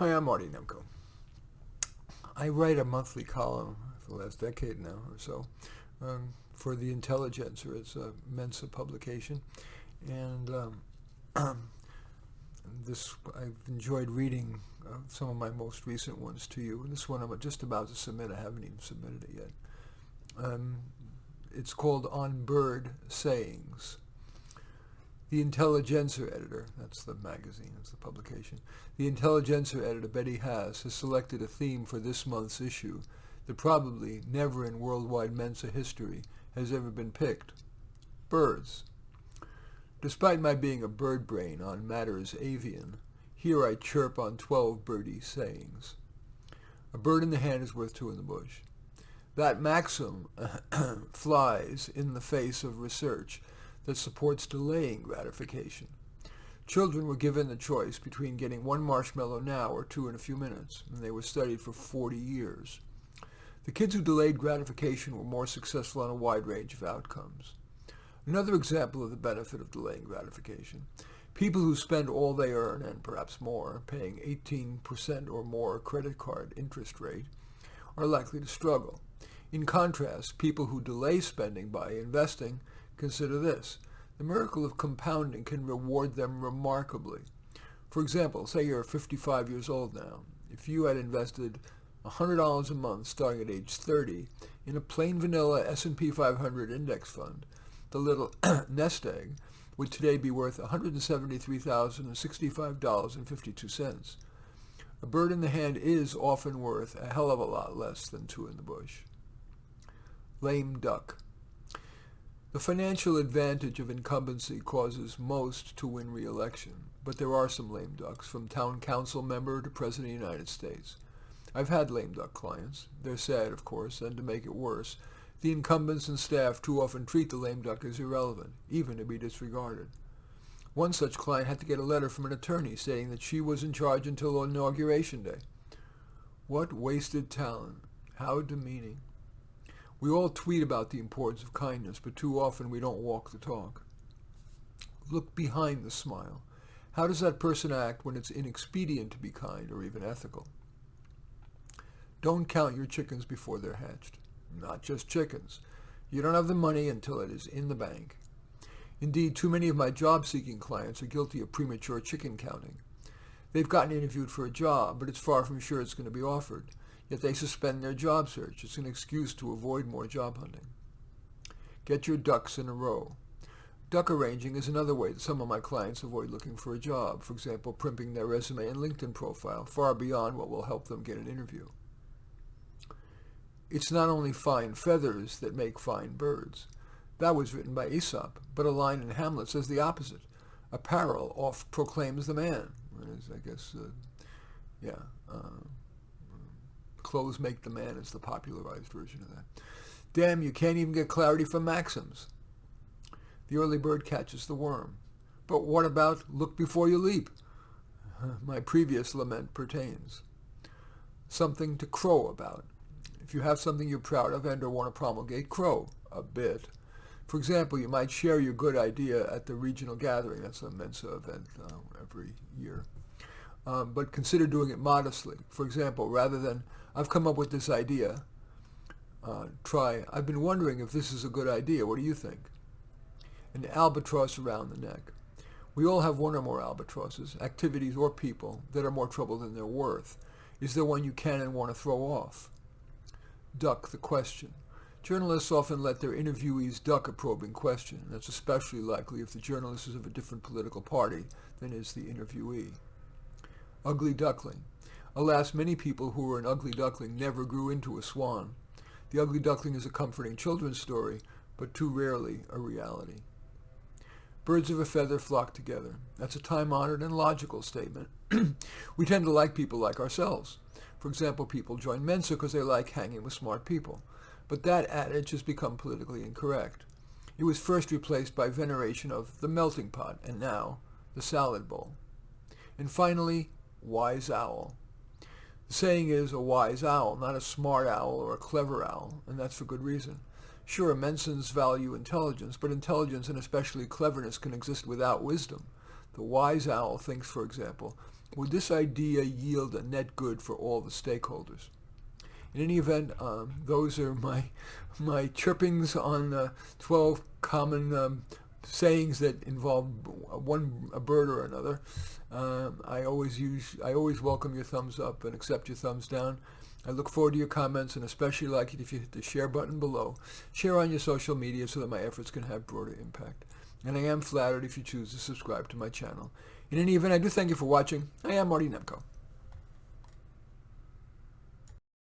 Hi, I'm Marty Nemko. I write a monthly column for the last decade now or so for The Intelligencer. It's a Mensa publication. And I've enjoyed reading some of my most recent ones to you. And this one I'm just about to submit. I haven't even submitted it yet. It's called On Bird Sayings. The Intelligencer editor, that's the magazine, that's the publication. The Intelligencer editor, Betty Haas, has selected a theme for this month's issue that probably never in worldwide Mensa history has ever been picked. Birds. Despite my being a bird brain on matters avian, here I chirp on 12 birdie sayings. A bird in the hand is worth two in the bush. That maxim flies in the face of research that supports delaying gratification. Children were given the choice between getting one marshmallow now or two in a few minutes, and they were studied for 40 years. The kids who delayed gratification were more successful on a wide range of outcomes. Another example of the benefit of delaying gratification: people who spend all they earn, and perhaps more, paying 18% or more credit card interest rate, are likely to struggle. In contrast, people who delay spending by investing consider this: the miracle of compounding can reward them remarkably. For example, say you're 55 years old now. If you had invested $100 a month starting at age 30 in a plain vanilla S&P 500 index fund, the little nest egg would today be worth $173,065.52. A bird in the hand is often worth a hell of a lot less than two in the bush. Lame duck. The financial advantage of incumbency causes most to win re-election, but there are some lame ducks, from town council member to President of the United States. I've had lame duck clients. They're sad, of course, and to make it worse, the incumbents and staff too often treat the lame duck as irrelevant, even to be disregarded. One such client had to get a letter from an attorney stating that she was in charge until Inauguration Day. What wasted talent. How demeaning. We all tweet about the importance of kindness, but too often we don't walk the talk. Look behind the smile. How does that person act when it's inexpedient to be kind or even ethical? Don't count your chickens before they're hatched. Not just chickens. You don't have the money until it is in the bank. Indeed, too many of my job-seeking clients are guilty of premature chicken counting. They've gotten interviewed for a job, but it's far from sure it's going to be offered. Yet they suspend their job search. It's an excuse to avoid more job hunting. Get your ducks in a row. Duck arranging is another way that some of my clients avoid looking for a job, for example, primping their resume and LinkedIn profile far beyond what will help them get an interview. It's not only fine feathers that make fine birds. That was written by Aesop, but a line in Hamlet says the opposite. Apparel oft proclaims the man. I guess, clothes make the man is the popularized version of that. Damn, you can't even get clarity from maxims. The early bird catches the worm. But what about look before you leap? My previous lament pertains. Something to crow about. If you have something you're proud of and or want to promulgate, crow a bit. For example, you might share your good idea at the regional gathering. That's a Mensa event every year. But consider doing it modestly. For example, rather than, I've come up with this idea, try, I've been wondering if this is a good idea. What do you think? An albatross around the neck. We all have one or more albatrosses, activities or people, that are more trouble than they're worth. Is there one you can and want to throw off? Duck the question. Journalists often let their interviewees duck a probing question. That's especially likely if the journalist is of a different political party than is the interviewee. Ugly duckling. Alas, many people who were an ugly duckling never grew into a swan. The ugly duckling is a comforting children's story, but too rarely a reality. Birds of a feather flock together. That's a time-honored and logical statement. We tend to like people like ourselves. For example, people join Mensa because they like hanging with smart people. But that adage has become politically incorrect. It was first replaced by veneration of the melting pot, and now the salad bowl. And finally, wise owl. The saying is a wise owl, not a smart owl or a clever owl, and that's for good reason. Sure, Mensans value intelligence, but intelligence and especially cleverness can exist without wisdom. The wise owl thinks, for example, Would this idea yield a net good for all the stakeholders? In any event, those are my chirpings on 12 common sayings that involve a bird or another. I always welcome your thumbs up and accept your thumbs down. I look forward to your comments, and especially like it if you hit the share button below. Share on your social media so that my efforts can have broader impact. And I am flattered if you choose to subscribe to my channel. In any event, I do thank you for watching. I am Marty Nemko.